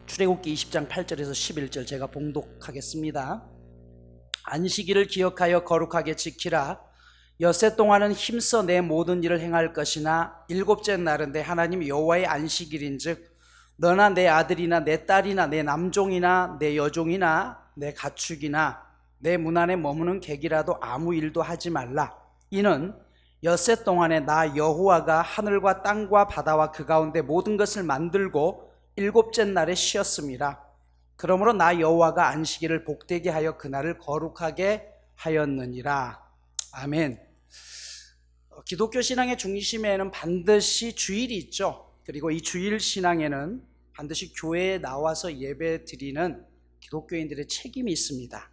출애굽기 20장 8절에서 11절 제가 봉독하겠습니다. 안식일을 기억하여 거룩하게 지키라. 엿새 동안은 힘써 내 모든 일을 행할 것이나 일곱째 날은 내 하나님 여호와의 안식일인즉 너나 내 아들이나 내 딸이나 내 남종이나 내 여종이나 내 가축이나 내 문 안에 머무는 객이라도 아무 일도 하지 말라. 이는 엿새 동안에 나 여호와가 하늘과 땅과 바다와 그 가운데 모든 것을 만들고 일곱째 날에 쉬었습니다. 그러므로 나 여호와가 안식일을 복되게 하여 그날을 거룩하게 하였느니라. 아멘. 기독교 신앙의 중심에는 반드시 주일이 있죠. 그리고 이 주일 신앙에는 반드시 교회에 나와서 예배 드리는 기독교인들의 책임이 있습니다.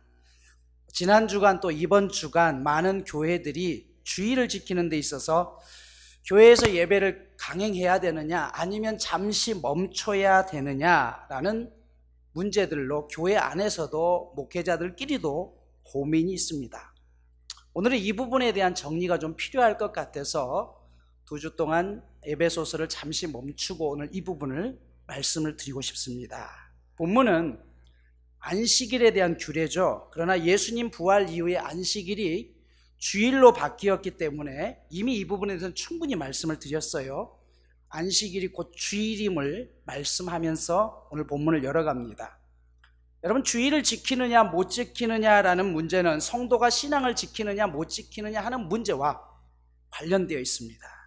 지난 주간 또 이번 주간 많은 교회들이 주일을 지키는 데 있어서 교회에서 예배를 강행해야 되느냐 아니면 잠시 멈춰야 되느냐라는 문제들로 교회 안에서도 목회자들끼리도 고민이 있습니다. 오늘은 이 부분에 대한 정리가 좀 필요할 것 같아서 2주 동안 에베소서를 잠시 멈추고 오늘 이 부분을 말씀을 드리고 싶습니다. 본문은 안식일에 대한 규례죠. 그러나 예수님 부활 이후에 안식일이 주일로 바뀌었기 때문에 이미 이 부분에 대해서는 충분히 말씀을 드렸어요. 안식일이 곧 주일임을 말씀하면서 오늘 본문을 열어갑니다. 여러분, 주일을 지키느냐 못 지키느냐라는 문제는 성도가 신앙을 지키느냐 못 지키느냐 하는 문제와 관련되어 있습니다.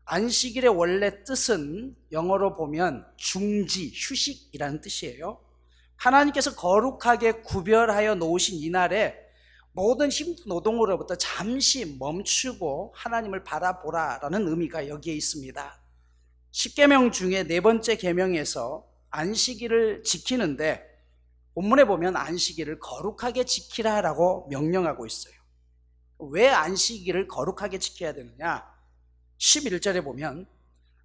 안식일의 원래 뜻은 영어로 보면 중지, 휴식이라는 뜻이에요. 하나님께서 거룩하게 구별하여 놓으신 이날에 모든 힘든 노동으로부터 잠시 멈추고 하나님을 바라보라라는 의미가 여기에 있습니다. 10계명 중에 4번째 계명에서 안식일을 지키는데 본문에 보면 안식일을 거룩하게 지키라라고 명령하고 있어요. 왜 안식일을 거룩하게 지켜야 되느냐? 11절에 보면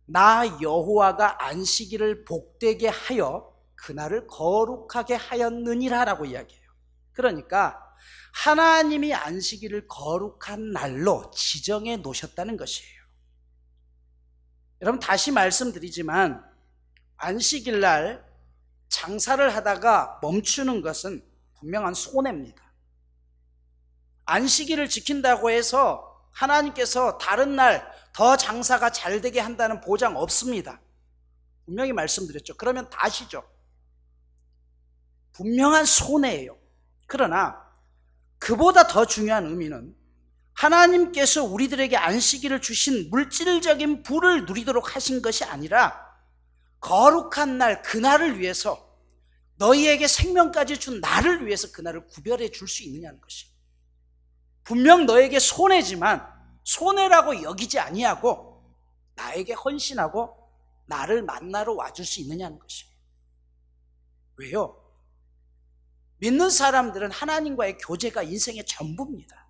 나 여호와가 안식일을 복되게 하여 그날을 거룩하게 하였느니라라고 이야기해요. 그러니까 하나님이 안식일을 거룩한 날로 지정해 놓으셨다는 것이에요. 여러분, 다시 말씀드리지만 안식일 날 장사를 하다가 멈추는 것은 분명한 손해입니다. 안식일을 지킨다고 해서 하나님께서 다른 날 더 장사가 잘 되게 한다는 보장 없습니다. 분명히 말씀드렸죠. 그러면 다시죠. 분명한 손해예요. 그러나 그보다 더 중요한 의미는 하나님께서 우리들에게 안식일을 주신 물질적인 부를 누리도록 하신 것이 아니라 거룩한 날, 그날을 위해서 너희에게 생명까지 준 나를 위해서 그날을 구별해 줄 수 있느냐는 것이에요. 분명 너에게 손해지만 손해라고 여기지 아니하고 나에게 헌신하고 나를 만나러 와줄 수 있느냐는 것이에요. 왜요? 믿는 사람들은 하나님과의 교제가 인생의 전부입니다.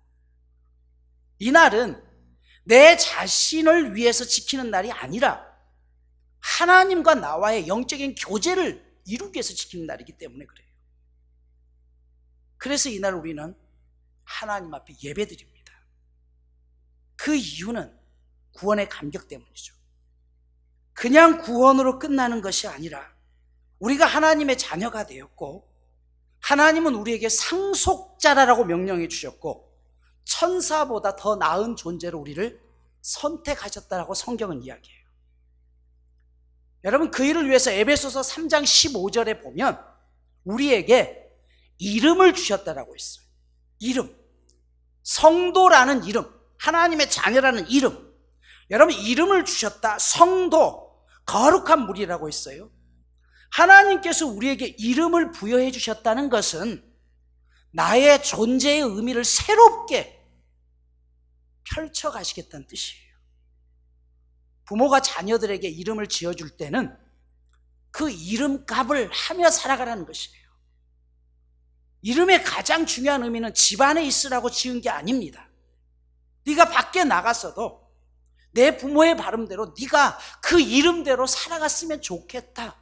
이 날은 내 자신을 위해서 지키는 날이 아니라 하나님과 나와의 영적인 교제를 이루기 위해서 지키는 날이기 때문에 그래요. 그래서 이날 우리는 하나님 앞에 예배드립니다. 그 이유는 구원의 감격 때문이죠. 그냥 구원으로 끝나는 것이 아니라 우리가 하나님의 자녀가 되었고 하나님은 우리에게 상속자라고 명령해 주셨고 천사보다 더 나은 존재로 우리를 선택하셨다라고 성경은 이야기해요. 여러분, 그 일을 위해서 에베소서 3장 15절에 보면 우리에게 이름을 주셨다라고 했어요. 이름, 성도라는 이름, 하나님의 자녀라는 이름. 여러분, 이름을 주셨다. 성도, 거룩한 무리라고 했어요. 하나님께서 우리에게 이름을 부여해 주셨다는 것은 나의 존재의 의미를 새롭게 펼쳐가시겠다는 뜻이에요. 부모가 자녀들에게 이름을 지어줄 때는 그 이름값을 하며 살아가라는 것이에요. 이름의 가장 중요한 의미는 집안에 있으라고 지은 게 아닙니다. 네가 밖에 나갔어도 내 부모의 발음대로 네가 그 이름대로 살아갔으면 좋겠다.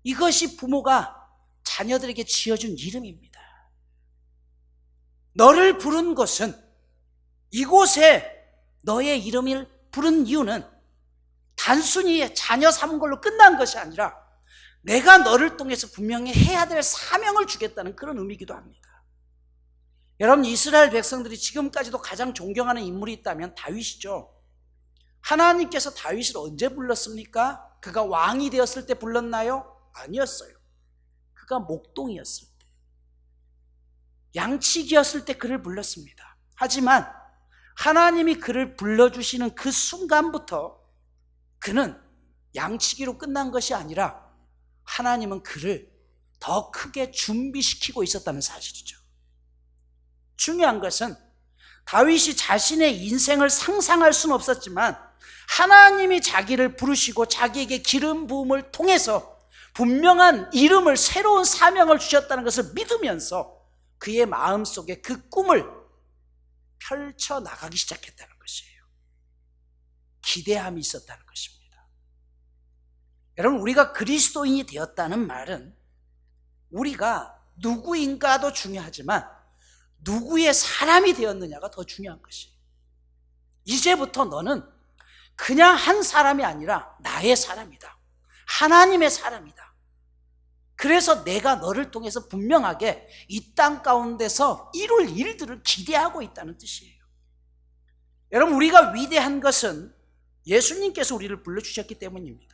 이것이 부모가 자녀들에게 지어준 이름입니다. 너를 부른 것은 이곳에 너의 이름을 부른 이유는 단순히 자녀 삼은 걸로 끝난 것이 아니라 내가 너를 통해서 분명히 해야 될 사명을 주겠다는 그런 의미이기도 합니다. 여러분, 이스라엘 백성들이 지금까지도 가장 존경하는 인물이 있다면 다윗이죠. 하나님께서 다윗을 언제 불렀습니까? 그가 왕이 되었을 때 불렀나요? 아니었어요. 그가 목동이었을 때, 양치기였을 때 그를 불렀습니다. 하지만 하나님이 그를 불러주시는 그 순간부터 그는 양치기로 끝난 것이 아니라 하나님은 그를 더 크게 준비시키고 있었다는 사실이죠. 중요한 것은 다윗이 자신의 인생을 상상할 수는 없었지만 하나님이 자기를 부르시고 자기에게 기름 부음을 통해서 분명한 이름을, 새로운 사명을 주셨다는 것을 믿으면서 그의 마음속에 그 꿈을 펼쳐나가기 시작했다는 것이에요. 기대함이 있었다는 것입니다. 여러분, 우리가 그리스도인이 되었다는 말은 우리가 누구인가도 중요하지만 누구의 사람이 되었느냐가 더 중요한 것이에요. 이제부터 너는 그냥 한 사람이 아니라 나의 사람이다. 하나님의 사람이다. 그래서 내가 너를 통해서 분명하게 이 땅 가운데서 이룰 일들을 기대하고 있다는 뜻이에요. 여러분, 우리가 위대한 것은 예수님께서 우리를 불러주셨기 때문입니다.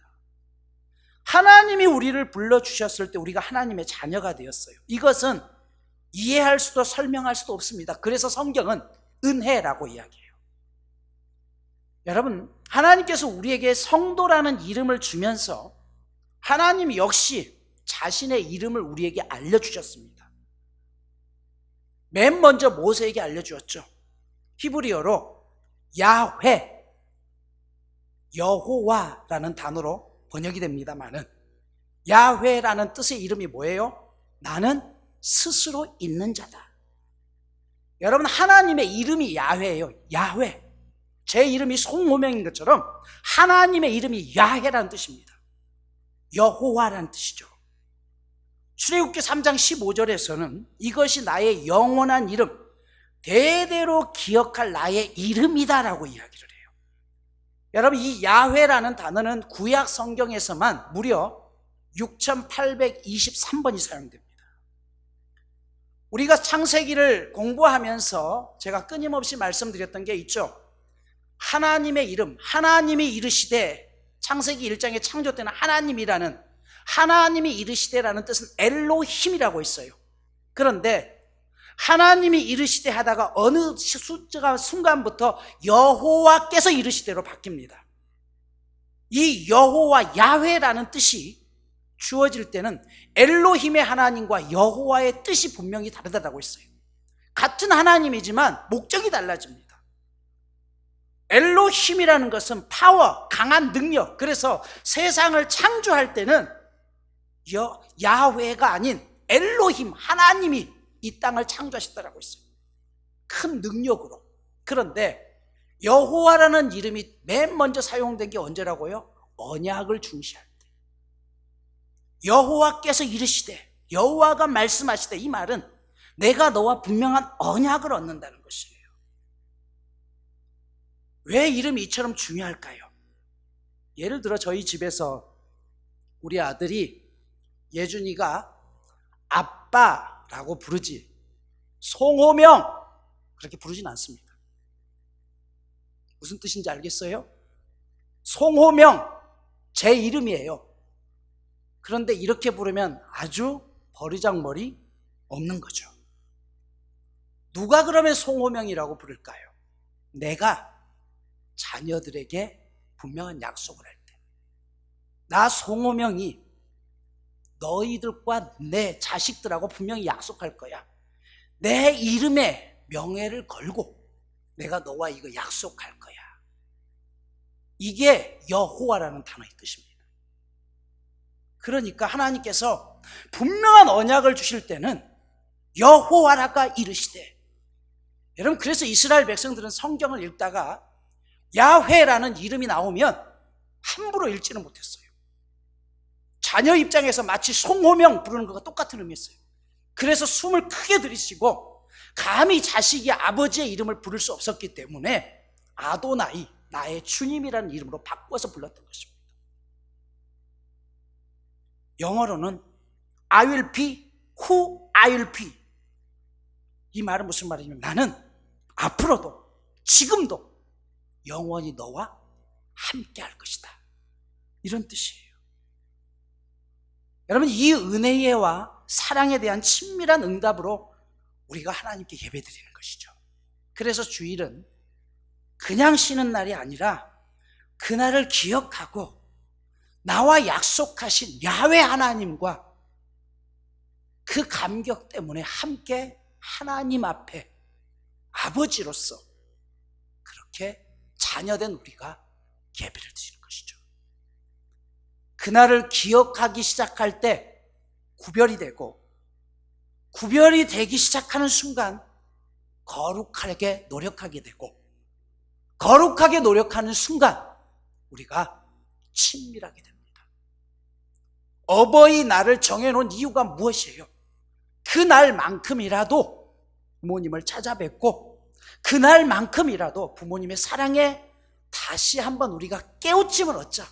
하나님이 우리를 불러주셨을 때 우리가 하나님의 자녀가 되었어요. 이것은 이해할 수도 설명할 수도 없습니다. 그래서 성경은 은혜라고 이야기해요. 여러분, 하나님께서 우리에게 성도라는 이름을 주면서 하나님 역시 자신의 이름을 우리에게 알려주셨습니다. 맨 먼저 모세에게 알려주었죠. 히브리어로 야훼, 여호와라는 단어로 번역이 됩니다만은 야훼라는 뜻의 이름이 뭐예요? 나는 스스로 있는 자다. 여러분, 하나님의 이름이 야훼예요. 야훼. 제 이름이 송호명인 것처럼 하나님의 이름이 야훼라는 뜻입니다. 여호와라는 뜻이죠. 출애굽기 3장 15절에서는 이것이 나의 영원한 이름, 대대로 기억할 나의 이름이다라고 이야기를 해요. 여러분, 이 야훼라는 단어는 구약 성경에서만 무려 6823번이 사용됩니다. 우리가 창세기를 공부하면서 제가 끊임없이 말씀드렸던 게 있죠. 하나님의 이름, 하나님이 이르시되, 창세기 1장의 창조 때는 하나님이 이르시되라는 뜻은 엘로힘이라고 있어요. 그런데 하나님이 이르시되 하다가 어느 순간부터 여호와께서 이르시되로 바뀝니다. 이 여호와, 야훼라는 뜻이 주어질 때는 엘로힘의 하나님과 여호와의 뜻이 분명히 다르다고 했어요. 같은 하나님이지만 목적이 달라집니다. 엘로힘이라는 것은 파워, 강한 능력. 그래서 세상을 창조할 때는 야훼가 아닌 엘로힘, 하나님이 이 땅을 창조하셨다라고 했어요. 큰 능력으로. 그런데 여호와라는 이름이 맨 먼저 사용된 게 언제라고요? 언약을 중시할 때. 여호와께서 이르시되, 여호와가 말씀하시되, 이 말은 내가 너와 분명한 언약을 얻는다는 것이에요. 왜 이름이 이처럼 중요할까요? 예를 들어 저희 집에서 우리 아들이 예준이가 아빠라고 부르지 송호명 그렇게 부르진 않습니다. 무슨 뜻인지 알겠어요? 송호명 제 이름이에요. 그런데 이렇게 부르면 아주 버리장머리 없는 거죠. 누가 그러면 송호명이라고 부를까요? 내가 자녀들에게 분명한 약속을 할 때, 나 송호명이 너희들과 내 자식들하고 분명히 약속할 거야. 내 이름에 명예를 걸고 내가 너와 이거 약속할 거야. 이게 여호와라는 단어의 뜻입니다. 그러니까 하나님께서 분명한 언약을 주실 때는 여호와라가 이르시되, 여러분, 그래서 이스라엘 백성들은 성경을 읽다가 야훼라는 이름이 나오면 함부로 읽지는 못했어요. 자녀 입장에서 마치 송호명 부르는 것과 똑같은 의미였어요. 그래서 숨을 크게 들이쉬고 감히 자식이 아버지의 이름을 부를 수 없었기 때문에 아도나이, 나의 주님이라는 이름으로 바꿔서 불렀던 것입니다. 영어로는 I will be who I will be. 이 말은 무슨 말이냐면 나는 앞으로도 지금도 영원히 너와 함께 할 것이다. 이런 뜻이에요. 여러분, 이 은혜와 사랑에 대한 친밀한 응답으로 우리가 하나님께 예배드리는 것이죠. 그래서 주일은 그냥 쉬는 날이 아니라 그날을 기억하고 나와 약속하신 야훼 하나님과 그 감격 때문에 함께 하나님 앞에 아버지로서 그렇게 자녀된 우리가 예배를 드리는 것이죠. 그날을 기억하기 시작할 때 구별이 되고, 구별이 되기 시작하는 순간 거룩하게 노력하게 되고, 거룩하게 노력하는 순간 우리가 친밀하게 됩니다. 어버이날을 정해놓은 이유가 무엇이에요? 그날만큼이라도 부모님을 찾아뵙고, 그날만큼이라도 부모님의 사랑에 다시 한번 우리가 깨우침을 얻자.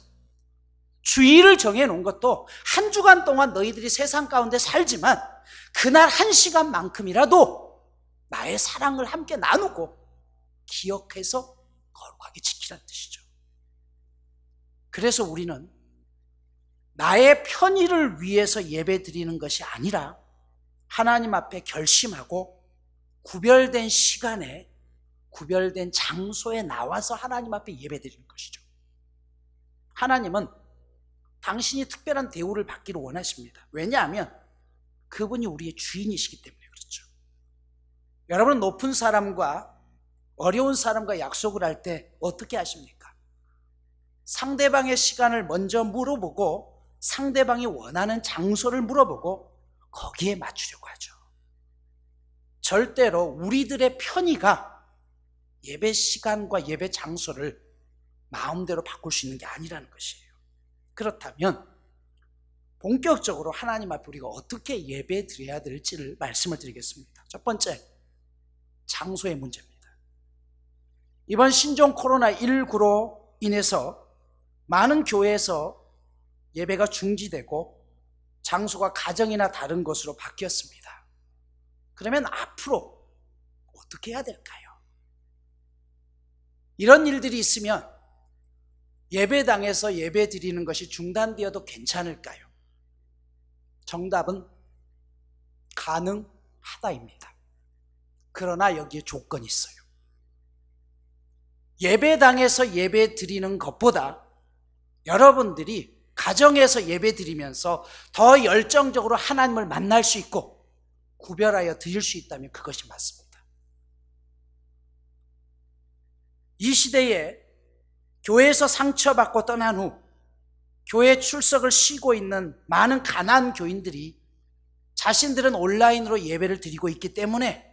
주일을 정해놓은 것도 한 주간 동안 너희들이 세상 가운데 살지만 그날 한 시간만큼이라도 나의 사랑을 함께 나누고 기억해서 거룩하게 지키라는 뜻이죠. 그래서 우리는 나의 편의를 위해서 예배 드리는 것이 아니라 하나님 앞에 결심하고 구별된 시간에 구별된 장소에 나와서 하나님 앞에 예배 드리는 것이죠. 하나님은 당신이 특별한 대우를 받기를 원하십니다. 왜냐하면 그분이 우리의 주인이시기 때문에 그렇죠. 여러분, 높은 사람과 어려운 사람과 약속을 할 때 어떻게 하십니까? 상대방의 시간을 먼저 물어보고 상대방이 원하는 장소를 물어보고 거기에 맞추려고 하죠. 절대로 우리들의 편의가 예배 시간과 예배 장소를 마음대로 바꿀 수 있는 게 아니라는 것이에요. 그렇다면 본격적으로 하나님 앞에 우리가 어떻게 예배 드려야 될지를 말씀을 드리겠습니다. 첫 번째, 장소의 문제입니다. 이번 신종 코로나19로 인해서 많은 교회에서 예배가 중지되고 장소가 가정이나 다른 곳으로 바뀌었습니다. 그러면 앞으로 어떻게 해야 될까요? 이런 일들이 있으면 예배당에서 예배 드리는 것이 중단되어도 괜찮을까요? 정답은 가능하다입니다. 그러나 여기에 조건이 있어요. 예배당에서 예배 드리는 것보다 여러분들이 가정에서 예배 드리면서 더 열정적으로 하나님을 만날 수 있고 구별하여 드릴 수 있다면 그것이 맞습니다. 이 시대에 교회에서 상처받고 떠난 후 교회 출석을 쉬고 있는 많은 가난한 교인들이 자신들은 온라인으로 예배를 드리고 있기 때문에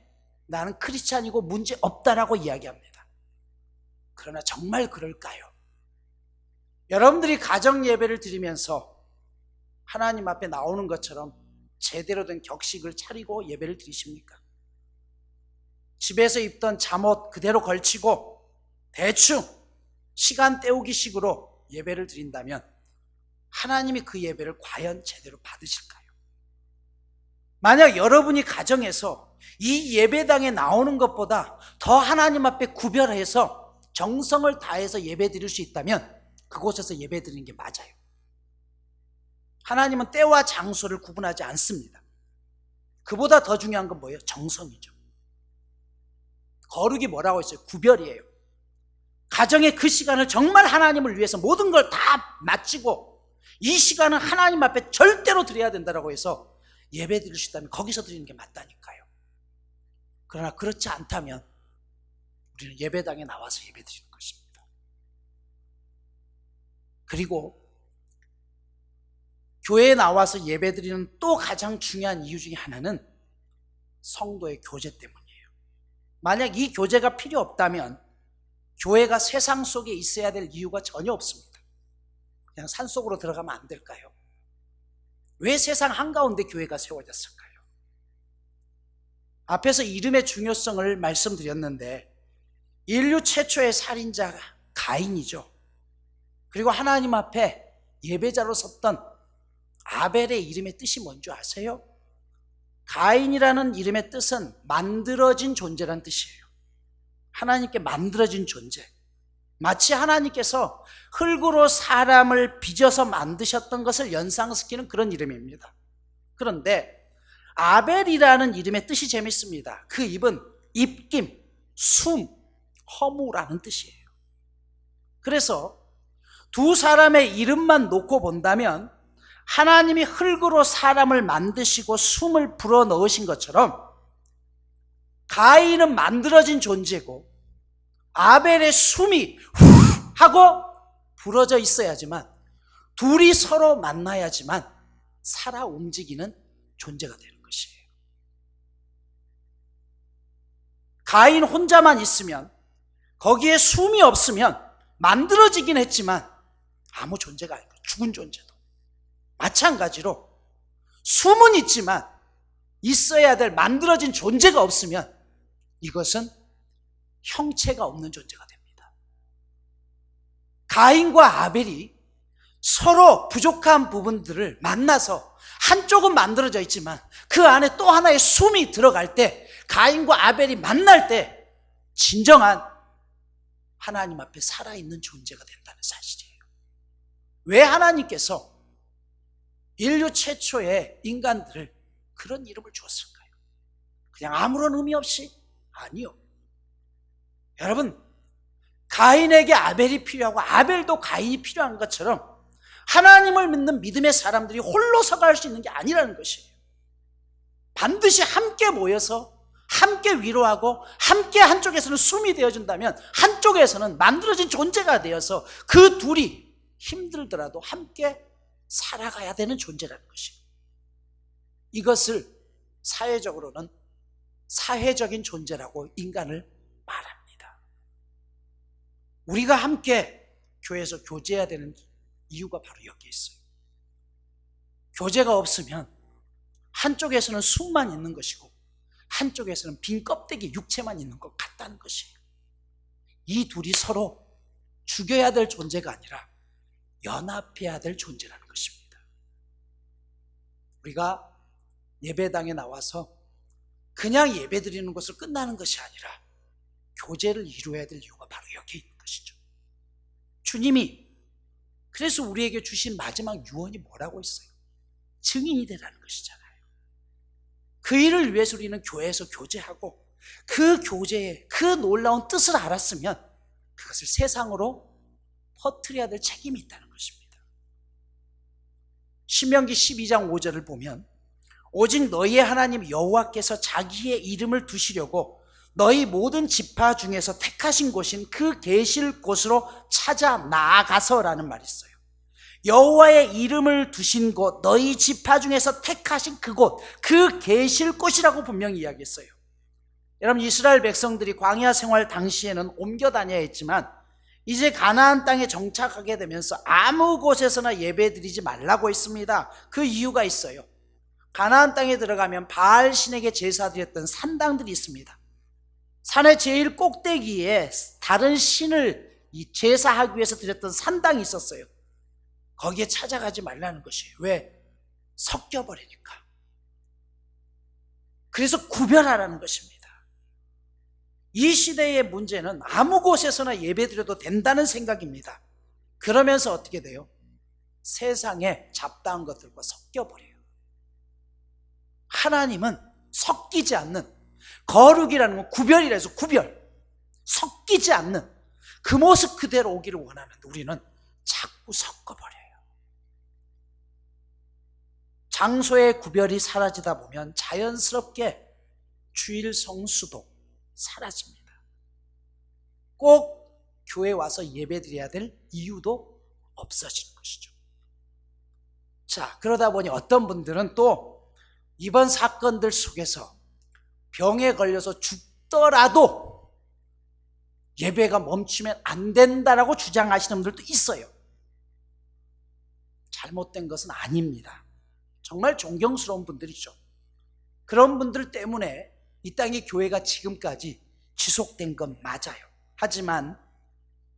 나는 크리스찬이고 문제 없다라고 이야기합니다. 그러나 정말 그럴까요? 여러분들이 가정 예배를 드리면서 하나님 앞에 나오는 것처럼 제대로 된 격식을 차리고 예배를 드리십니까? 집에서 입던 잠옷 그대로 걸치고 대충 시간 때우기 식으로 예배를 드린다면 하나님이 그 예배를 과연 제대로 받으실까요? 만약 여러분이 가정에서 이 예배당에 나오는 것보다 더 하나님 앞에 구별해서 정성을 다해서 예배 드릴 수 있다면 그곳에서 예배 드리는 게 맞아요. 하나님은 때와 장소를 구분하지 않습니다. 그보다 더 중요한 건 뭐예요? 정성이죠. 거룩이 뭐라고 했어요? 구별이에요. 가정의 그 시간을 정말 하나님을 위해서 모든 걸 다 마치고 이 시간은 하나님 앞에 절대로 드려야 된다고 해서 예배 드릴 수 있다면 거기서 드리는 게 맞다니까요. 그러나 그렇지 않다면 우리는 예배당에 나와서 예배 드리는 것입니다. 그리고 교회에 나와서 예배 드리는 또 가장 중요한 이유 중에 하나는 성도의 교제 때문이에요. 만약 이 교제가 필요 없다면 교회가 세상 속에 있어야 될 이유가 전혀 없습니다. 그냥 산속으로 들어가면 안 될까요? 왜 세상 한가운데 교회가 세워졌을까요? 앞에서 이름의 중요성을 말씀드렸는데 인류 최초의 살인자가 가인이죠. 그리고 하나님 앞에 예배자로 섰던 아벨의 이름의 뜻이 뭔지 아세요? 가인이라는 이름의 뜻은 만들어진 존재란 뜻이에요. 하나님께 만들어진 존재. 마치 하나님께서 흙으로 사람을 빚어서 만드셨던 것을 연상시키는 그런 이름입니다. 그런데 아벨이라는 이름의 뜻이 재밌습니다. 그 입은 입김, 숨, 허무라는 뜻이에요. 그래서 두 사람의 이름만 놓고 본다면 하나님이 흙으로 사람을 만드시고 숨을 불어넣으신 것처럼 가인은 만들어진 존재고 아벨의 숨이 후 하고 불어져 있어야지만 둘이 서로 만나야지만 살아 움직이는 존재가 되는 것이에요. 가인 혼자만 있으면 거기에 숨이 없으면 만들어지긴 했지만 아무 존재가 아니고 죽은 존재도. 마찬가지로 숨은 있지만 있어야 될 만들어진 존재가 없으면 이것은 형체가 없는 존재가 됩니다. 가인과 아벨이 서로 부족한 부분들을 만나서 한쪽은 만들어져 있지만 그 안에 또 하나의 숨이 들어갈 때 가인과 아벨이 만날 때 진정한 하나님 앞에 살아있는 존재가 된다는 사실이에요. 왜 하나님께서 인류 최초의 인간들을 그런 이름을 주었을까요? 그냥 아무런 의미 없이? 아니요. 여러분, 가인에게 아벨이 필요하고 아벨도 가인이 필요한 것처럼 하나님을 믿는 믿음의 사람들이 홀로 서갈 수 있는 게 아니라는 것이에요. 반드시 함께 모여서 함께 위로하고 함께 한쪽에서는 숨이 되어준다면 한쪽에서는 만들어진 존재가 되어서 그 둘이 힘들더라도 함께 살아가야 되는 존재라는 것이에요. 이것을 사회적으로는 사회적인 존재라고 인간을 말합니다. 우리가 함께 교회에서 교제해야 되는 이유가 바로 여기에 있어요. 교제가 없으면 한쪽에서는 숨만 있는 것이고 한쪽에서는 빈 껍데기 육체만 있는 것 같다는 것이에요. 이 둘이 서로 죽여야 될 존재가 아니라 연합해야 될 존재라는 것입니다. 우리가 예배당에 나와서 그냥 예배드리는 것을 끝나는 것이 아니라 교제를 이루어야 될 이유가 바로 여기에 있는 것이죠. 주님이 그래서 우리에게 주신 마지막 유언이 뭐라고 했어요? 증인이 되라는 것이잖아요. 그 일을 위해서 우리는 교회에서 교제하고 그 교제의 그 놀라운 뜻을 알았으면 그것을 세상으로 퍼뜨려야 될 책임이 있다는 것입니다. 신명기 12장 5절을 보면 오직 너희의 하나님 여호와께서 자기의 이름을 두시려고 너희 모든 지파 중에서 택하신 곳인 그 계실 곳으로 찾아 나아가서라는 말이 있어요. 여호와의 이름을 두신 곳, 너희 지파 중에서 택하신 그곳, 그 계실 곳이라고 분명히 이야기했어요. 여러분, 이스라엘 백성들이 광야 생활 당시에는 옮겨 다녀야 했지만 이제 가나안 땅에 정착하게 되면서 아무 곳에서나 예배드리지 말라고 했습니다. 그 이유가 있어요. 가나안 땅에 들어가면 바알 신에게 제사드렸던 산당들이 있습니다. 산의 제일 꼭대기에 다른 신을 제사하기 위해서 드렸던 산당이 있었어요. 거기에 찾아가지 말라는 것이에요. 왜? 섞여버리니까. 그래서 구별하라는 것입니다. 이 시대의 문제는 아무 곳에서나 예배드려도 된다는 생각입니다. 그러면서 어떻게 돼요? 세상에 잡다한 것들과 섞여버려요. 하나님은 섞이지 않는, 거룩이라는 건 구별이라 해서 구별, 섞이지 않는 그 모습 그대로 오기를 원하는데 우리는 자꾸 섞어버려요. 장소의 구별이 사라지다 보면 자연스럽게 주일 성수도 사라집니다. 꼭 교회 와서 예배드려야 될 이유도 없어지는 것이죠. 자, 그러다 보니 어떤 분들은 또 이번 사건들 속에서 병에 걸려서 죽더라도 예배가 멈추면 안 된다라고 주장하시는 분들도 있어요. 잘못된 것은 아닙니다. 정말 존경스러운 분들이죠. 그런 분들 때문에 이 땅의 교회가 지금까지 지속된 건 맞아요. 하지만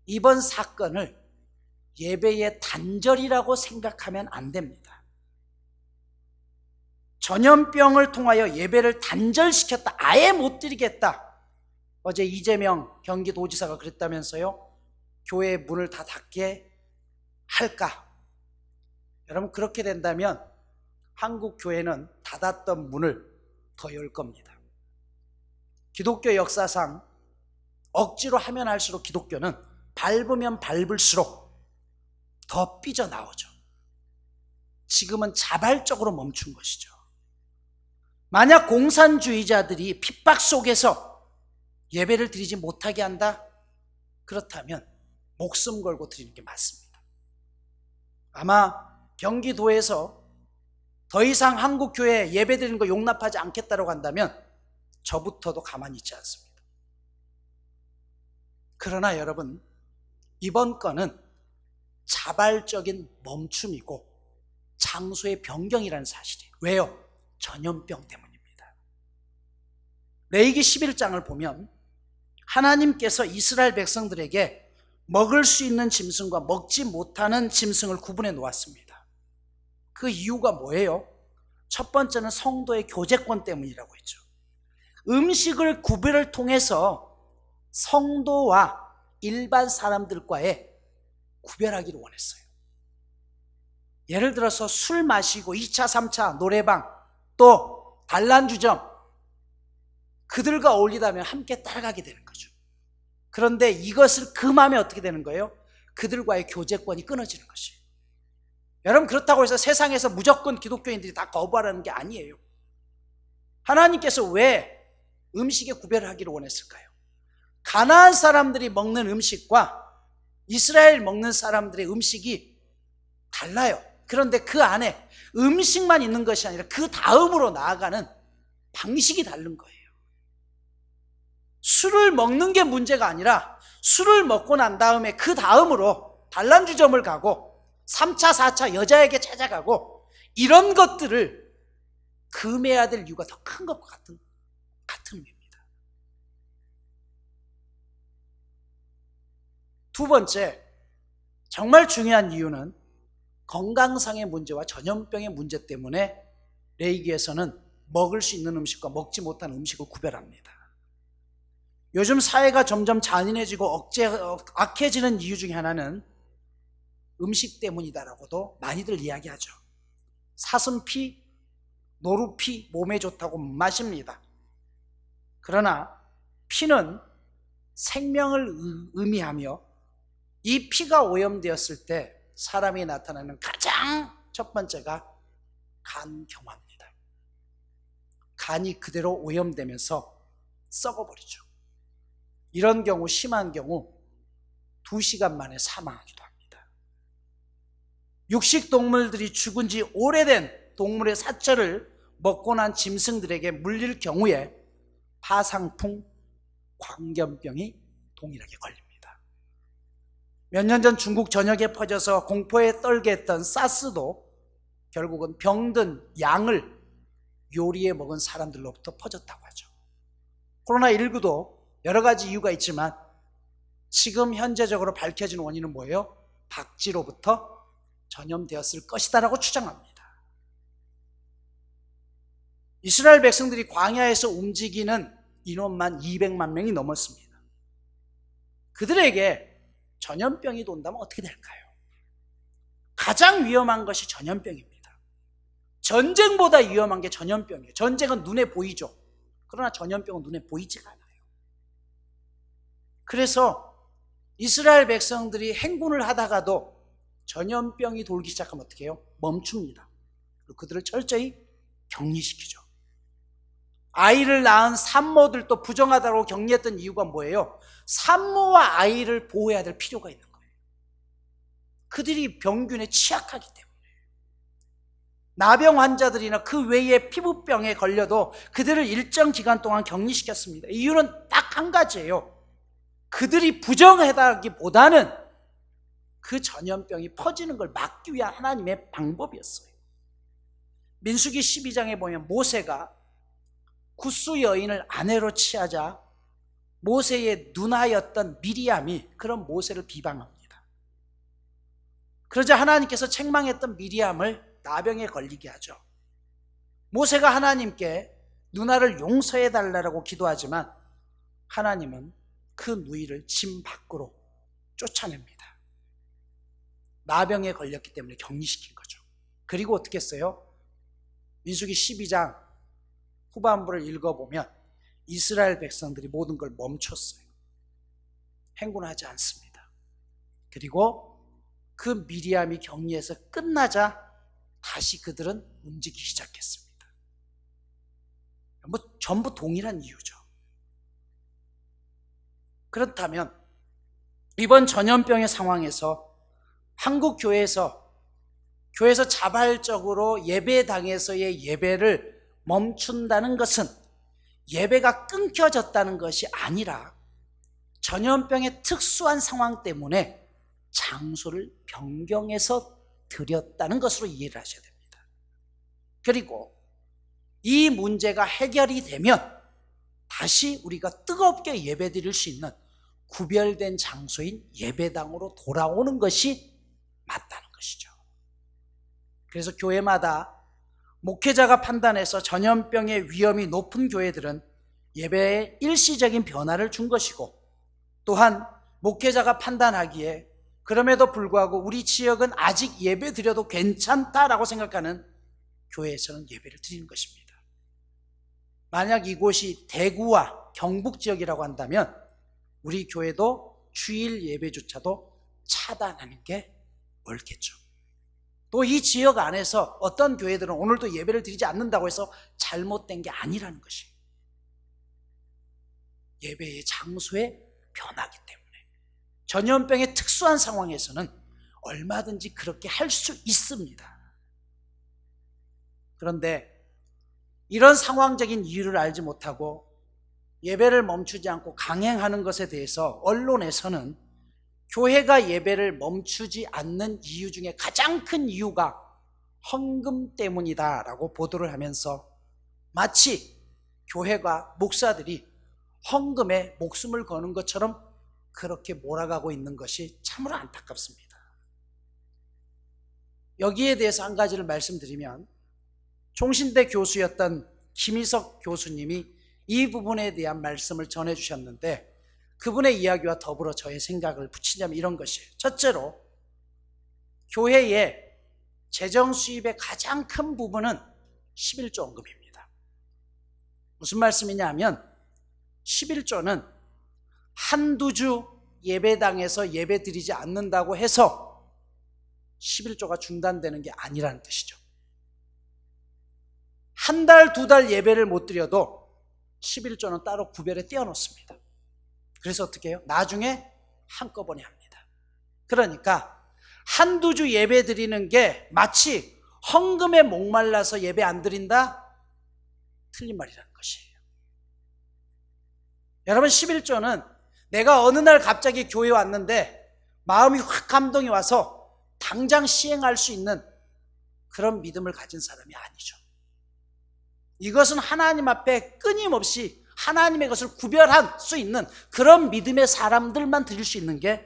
이번 사건을 예배의 단절이라고 생각하면 안 됩니다. 전염병을 통하여 예배를 단절시켰다. 아예 못 드리겠다. 어제 이재명 경기도지사가 그랬다면서요. 교회 문을 다 닫게 할까? 여러분, 그렇게 된다면 한국 교회는 닫았던 문을 더 열 겁니다. 기독교 역사상 억지로 하면 할수록 기독교는 밟으면 밟을수록 더 삐져나오죠. 지금은 자발적으로 멈춘 것이죠. 만약 공산주의자들이 핍박 속에서 예배를 드리지 못하게 한다? 그렇다면 목숨 걸고 드리는 게 맞습니다. 아마 경기도에서 더 이상 한국교회 예배 드리는 거 용납하지 않겠다고 한다면 저부터도 가만히 있지 않습니다. 그러나 여러분, 이번 건은 자발적인 멈춤이고 장소의 변경이라는 사실이에요. 왜요? 전염병 때문입니다. 레위기 11장을 보면 하나님께서 이스라엘 백성들에게 먹을 수 있는 짐승과 먹지 못하는 짐승을 구분해 놓았습니다. 그 이유가 뭐예요? 첫 번째는 성도의 교제권 때문이라고 했죠. 음식을 구별을 통해서 성도와 일반 사람들과의 구별하기를 원했어요. 예를 들어서 술 마시고 2차, 3차, 노래방, 또 단란주점, 그들과 어울리다면 함께 따라가게 되는 거죠. 그런데 이것을 금하면 어떻게 되는 거예요? 그들과의 교제권이 끊어지는 것이에요. 여러분, 그렇다고 해서 세상에서 무조건 기독교인들이 다 거부하라는 게 아니에요. 하나님께서 왜 음식의 구별을 하기를 원했을까요? 가나안 사람들이 먹는 음식과 이스라엘 먹는 사람들의 음식이 달라요. 그런데 그 안에 음식만 있는 것이 아니라 그 다음으로 나아가는 방식이 다른 거예요. 술을 먹는 게 문제가 아니라 술을 먹고 난 다음에 그 다음으로 단란주점을 가고 3차, 4차 여자에게 찾아가고 이런 것들을 금해야 될 이유가 더 큰 것과 같은 의미입니다. 두 번째, 정말 중요한 이유는 건강상의 문제와 전염병의 문제 때문에 레위기에서는 먹을 수 있는 음식과 먹지 못하는 음식을 구별합니다. 요즘 사회가 점점 잔인해지고 악해지는 이유 중에 하나는 음식 때문이다라고도 많이들 이야기하죠. 사슴피, 노루피 몸에 좋다고 마십니다. 그러나 피는 생명을 의미하며 이 피가 오염되었을 때 사람이 나타나는 가장 첫 번째가 간경화입니다. 간이 그대로 오염되면서 썩어버리죠. 이런 경우, 심한 경우 2시간 만에 사망하기도 합니다. 육식동물들이 죽은 지 오래된 동물의 사체를 먹고 난 짐승들에게 물릴 경우에 파상풍, 광견병이 동일하게 걸립니다. 몇 년 전 중국 전역에 퍼져서 공포에 떨게 했던 사스도 결국은 병든 양을 요리해 먹은 사람들로부터 퍼졌다고 하죠. 코로나19도 여러 가지 이유가 있지만 지금 현재적으로 밝혀진 원인은 뭐예요? 박쥐로부터 전염되었을 것이다라고 추정합니다. 이스라엘 백성들이 광야에서 움직이는 인원만 200만 명이 넘었습니다. 그들에게 전염병이 돈다면 어떻게 될까요? 가장 위험한 것이 전염병입니다. 전쟁보다 위험한 게 전염병이에요. 전쟁은 눈에 보이죠. 그러나 전염병은 눈에 보이지가 않아요. 그래서 이스라엘 백성들이 행군을 하다가도 전염병이 돌기 시작하면 어떻게 해요? 멈춥니다. 그리고 그들을 철저히 격리시키죠. 아이를 낳은 산모들도 부정하다고 격리했던 이유가 뭐예요? 산모와 아이를 보호해야 될 필요가 있는 거예요. 그들이 병균에 취약하기 때문에. 나병 환자들이나 그 외에 피부병에 걸려도 그들을 일정 기간 동안 격리시켰습니다. 이유는 딱 한 가지예요. 그들이 부정하다기보다는 그 전염병이 퍼지는 걸 막기 위한 하나님의 방법이었어요. 민수기 12장에 보면 모세가 굿수 여인을 아내로 취하자 모세의 누나였던 미리암이 그런 모세를 비방합니다. 그러자 하나님께서 책망했던 미리암을 나병에 걸리게 하죠. 모세가 하나님께 누나를 용서해 달라고 기도하지만 하나님은 그 누이를 진 밖으로 쫓아냅니다. 나병에 걸렸기 때문에 격리시킨 거죠. 그리고 어떻게 했어요? 민수기 12장 후반부를 읽어보면 이스라엘 백성들이 모든 걸 멈췄어요. 행군하지 않습니다. 그리고 그 미리암이 격리해서 끝나자 다시 그들은 움직이기 시작했습니다. 전부 동일한 이유죠. 그렇다면 이번 전염병의 상황에서 한국 교회에서 자발적으로 예배당에서의 예배를 멈춘다는 것은 예배가 끊겨졌다는 것이 아니라 전염병의 특수한 상황 때문에 장소를 변경해서 드렸다는 것으로 이해를 하셔야 됩니다. 그리고 이 문제가 해결이 되면 다시 우리가 뜨겁게 예배드릴 수 있는 구별된 장소인 예배당으로 돌아오는 것이 맞다는 것이죠. 그래서 교회마다 목회자가 판단해서 전염병의 위험이 높은 교회들은 예배에 일시적인 변화를 준 것이고, 또한 목회자가 판단하기에 그럼에도 불구하고 우리 지역은 아직 예배 드려도 괜찮다라고 생각하는 교회에서는 예배를 드리는 것입니다. 만약 이곳이 대구와 경북 지역이라고 한다면 우리 교회도 주일 예배조차도 차단하는 게 옳겠죠. 또 이 지역 안에서 어떤 교회들은 오늘도 예배를 드리지 않는다고 해서 잘못된 게 아니라는 것이, 예배의 장소의 변화이기 때문에 전염병의 특수한 상황에서는 얼마든지 그렇게 할 수 있습니다. 그런데 이런 상황적인 이유를 알지 못하고 예배를 멈추지 않고 강행하는 것에 대해서 언론에서는 교회가 예배를 멈추지 않는 이유 중에 가장 큰 이유가 헌금 때문이다라고 보도를 하면서 마치 교회가 목사들이 헌금에 목숨을 거는 것처럼 그렇게 몰아가고 있는 것이 참으로 안타깝습니다. 여기에 대해서 한 가지를 말씀드리면, 종신대 교수였던 김희석 교수님이 이 부분에 대한 말씀을 전해주셨는데, 그분의 이야기와 더불어 저의 생각을 붙이자면 이런 것이에요. 첫째로, 교회의 재정 수입의 가장 큰 부분은 11조 헌금입니다. 무슨 말씀이냐 하면 11조는 한두 주 예배당에서 예배 드리지 않는다고 해서 11조가 중단되는 게 아니라는 뜻이죠. 한 달, 두 달 예배를 못 드려도 11조는 따로 구별해 떼어놓습니다. 그래서 어떻게 해요? 나중에 한꺼번에 합니다. 그러니까 한두 주 예배 드리는 게 마치 헌금에 목말라서 예배 안 드린다? 틀린 말이라는 것이에요. 여러분, 11조는 내가 어느 날 갑자기 교회에 왔는데 마음이 확 감동이 와서 당장 시행할 수 있는 그런 믿음을 가진 사람이 아니죠. 이것은 하나님 앞에 끊임없이 하나님의 것을 구별할 수 있는 그런 믿음의 사람들만 드릴 수 있는 게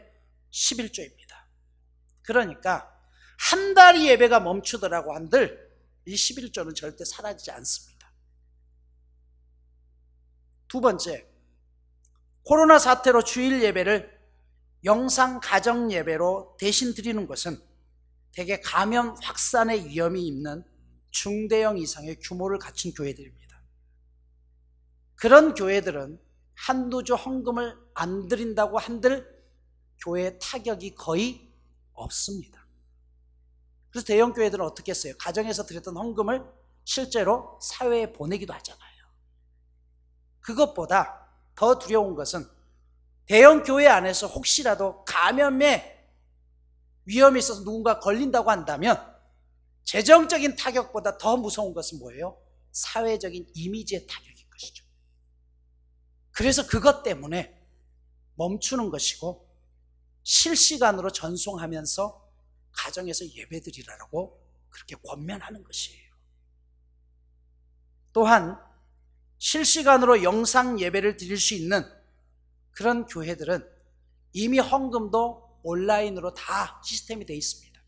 11조입니다. 그러니까 한 달이 예배가 멈추더라고 한들 이 11조는 절대 사라지지 않습니다. 두 번째, 코로나 사태로 주일 예배를 영상 가정 예배로 대신 드리는 것은 대개 감염 확산의 위험이 있는 중대형 이상의 규모를 갖춘 교회들입니다. 그런 교회들은 한두 주 헌금을 안 드린다고 한들 교회의 타격이 거의 없습니다. 그래서 대형 교회들은 어떻게 했어요? 가정에서 드렸던 헌금을 실제로 사회에 보내기도 하잖아요. 그것보다 더 두려운 것은 대형 교회 안에서 혹시라도 감염의 위험이 있어서 누군가 걸린다고 한다면 재정적인 타격보다 더 무서운 것은 뭐예요? 사회적인 이미지의 타격인 것이죠. 그래서 그것 때문에 멈추는 것이고 실시간으로 전송하면서 가정에서 예배드리라고 그렇게 권면하는 것이에요. 또한 실시간으로 영상 예배를 드릴 수 있는 그런 교회들은 이미 헌금도 온라인으로 다 시스템이 되어 있습니다.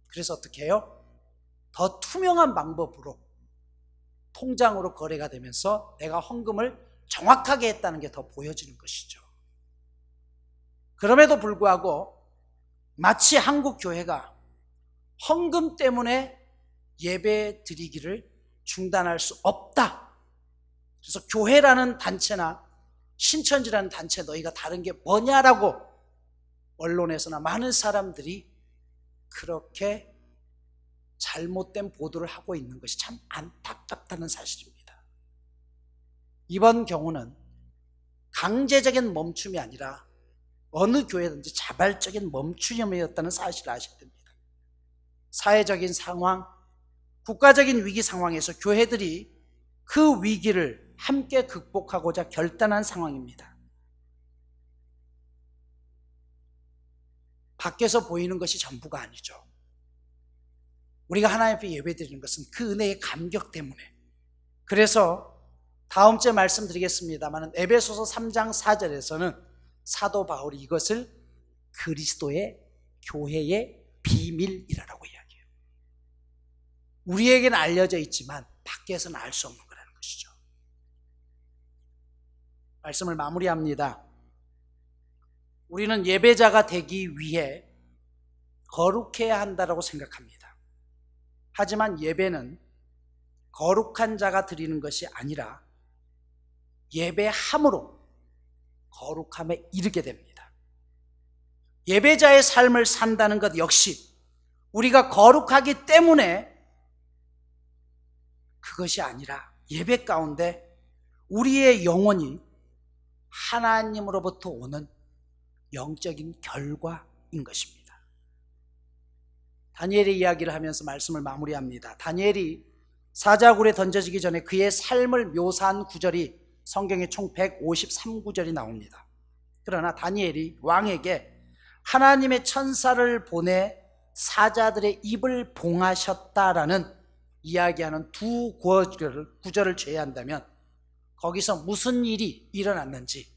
그래서 어떻게 해요? 더 투명한 방법으로 통장으로 거래가 되면서 내가 헌금을 정확하게 했다는 게 더 보여지는 것이죠. 그럼에도 불구하고 마치 한국 교회가 헌금 때문에 예배 드리기를 중단할 수 없다. 그래서 교회라는 단체나 신천지라는 단체 너희가 다른 게 뭐냐라고 언론에서나 많은 사람들이 그렇게 잘못된 보도를 하고 있는 것이 참 안타깝다는 사실입니다. 이번 경우는 강제적인 멈춤이 아니라 어느 교회든지 자발적인 멈춤이었다는 사실을 아셔야 됩니다. 사회적인 상황, 국가적인 위기 상황에서 교회들이 그 위기를 함께 극복하고자 결단한 상황입니다. 밖에서 보이는 것이 전부가 아니죠. 우리가 하나님 앞에 예배드리는 것은 그 은혜의 감격 때문에. 그래서 다음 주에 말씀드리겠습니다만 에베소서 3장 4절에서는 사도 바울이 이것을 그리스도의 교회의 비밀이라고 이야기해요. 우리에게는 알려져 있지만 밖에서는 알 수 없는 거라는 것이죠. 말씀을 마무리합니다. 우리는 예배자가 되기 위해 거룩해야 한다고 생각합니다. 하지만 예배는 거룩한 자가 드리는 것이 아니라 예배함으로 거룩함에 이르게 됩니다. 예배자의 삶을 산다는 것 역시 우리가 거룩하기 때문에 그것이 아니라 예배 가운데 우리의 영혼이 하나님으로부터 오는 영적인 결과인 것입니다. 다니엘의 이야기를 하면서 말씀을 마무리합니다. 다니엘이 사자굴에 던져지기 전에 그의 삶을 묘사한 구절이 성경에 총 153구절이 나옵니다. 그러나 다니엘이 왕에게 하나님의 천사를 보내 사자들의 입을 봉하셨다라는 이야기하는 두 구절을 제외한다면 거기서 무슨 일이 일어났는지,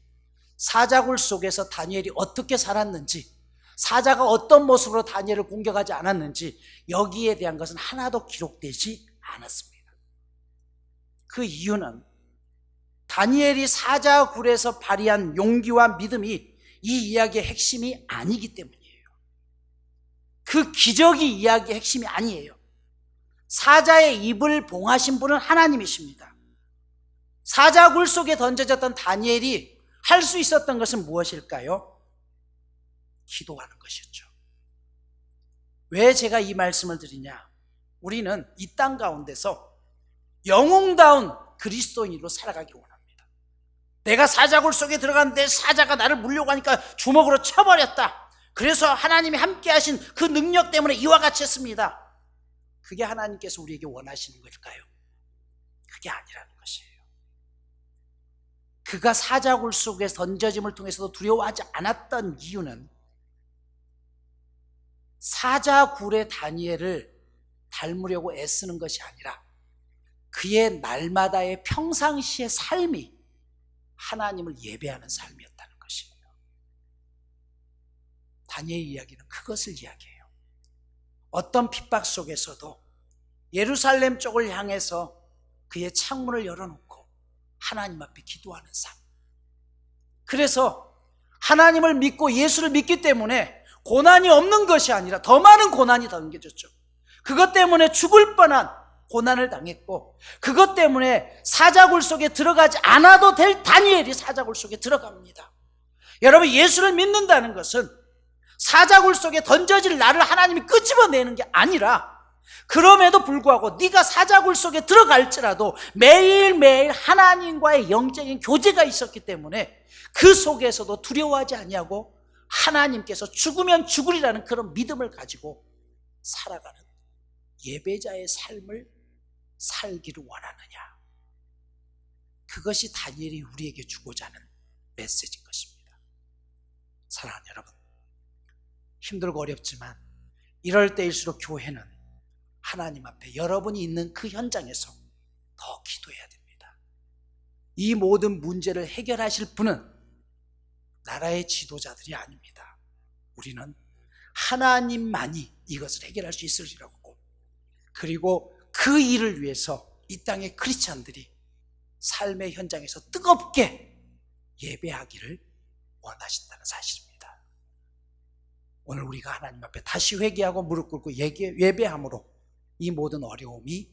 사자굴 속에서 다니엘이 어떻게 살았는지, 사자가 어떤 모습으로 다니엘을 공격하지 않았는지 여기에 대한 것은 하나도 기록되지 않았습니다. 그 이유는 다니엘이 사자굴에서 발휘한 용기와 믿음이 이 이야기의 핵심이 아니기 때문이에요. 그 기적이 이야기의 핵심이 아니에요. 사자의 입을 봉하신 분은 하나님이십니다. 사자굴 속에 던져졌던 다니엘이 할 수 있었던 것은 무엇일까요? 기도하는 것이었죠. 왜 제가 이 말씀을 드리냐? 우리는 이 땅 가운데서 영웅다운 그리스도인으로 살아가기 원합니다. 내가 사자굴 속에 들어갔는데 사자가 나를 물려고 하니까 주먹으로 쳐버렸다. 그래서 하나님이 함께 하신 그 능력 때문에 이와 같이 했습니다. 그게 하나님께서 우리에게 원하시는 걸까요? 그게 아니라는 것이에요. 그가 사자굴 속에 던져짐을 통해서도 두려워하지 않았던 이유는 사자굴의 다니엘을 닮으려고 애쓰는 것이 아니라 그의 날마다의 평상시의 삶이 하나님을 예배하는 삶이었다는 것이에요. 다니엘 이야기는 그것을 이야기해요. 어떤 핍박 속에서도 예루살렘 쪽을 향해서 그의 창문을 열어놓고 하나님 앞에 기도하는 삶. 그래서 하나님을 믿고 예수를 믿기 때문에 고난이 없는 것이 아니라 더 많은 고난이 당겨졌죠. 그것 때문에 죽을 뻔한 고난을 당했고, 그것 때문에 사자굴 속에 들어가지 않아도 될 다니엘이 사자굴 속에 들어갑니다. 여러분, 예수를 믿는다는 것은 사자굴 속에 던져질 나를 하나님이 끄집어내는 게 아니라, 그럼에도 불구하고 네가 사자굴 속에 들어갈지라도 매일매일 하나님과의 영적인 교제가 있었기 때문에 그 속에서도 두려워하지 아니하고 하나님께서 죽으면 죽으리라는 그런 믿음을 가지고 살아가는 예배자의 삶을 살기를 원하느냐. 그것이 다니엘이 우리에게 주고자 하는 메시지인 것입니다. 사랑하는 여러분, 힘들고 어렵지만 이럴 때일수록 교회는 하나님 앞에 여러분이 있는 그 현장에서 더 기도해야 됩니다. 이 모든 문제를 해결하실 분은 나라의 지도자들이 아닙니다. 우리는 하나님만이 이것을 해결할 수 있으리라고, 그리고 그 일을 위해서 이 땅의 크리스찬들이 삶의 현장에서 뜨겁게 예배하기를 원하신다는 사실입니다. 오늘 우리가 하나님 앞에 다시 회개하고 무릎 꿇고 예배함으로 이 모든 어려움이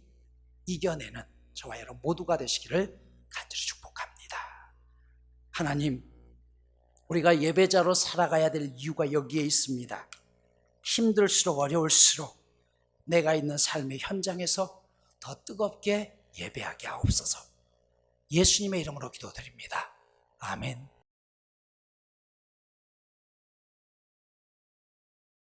이겨내는 저와 여러분 모두가 되시기를 간절히 축복합니다. 하나님, 우리가 예배자로 살아가야 될 이유가 여기에 있습니다. 힘들수록 어려울수록 내가 있는 삶의 현장에서 더 뜨겁게 예배하게 하옵소서. 예수님의 이름으로 기도드립니다. 아멘.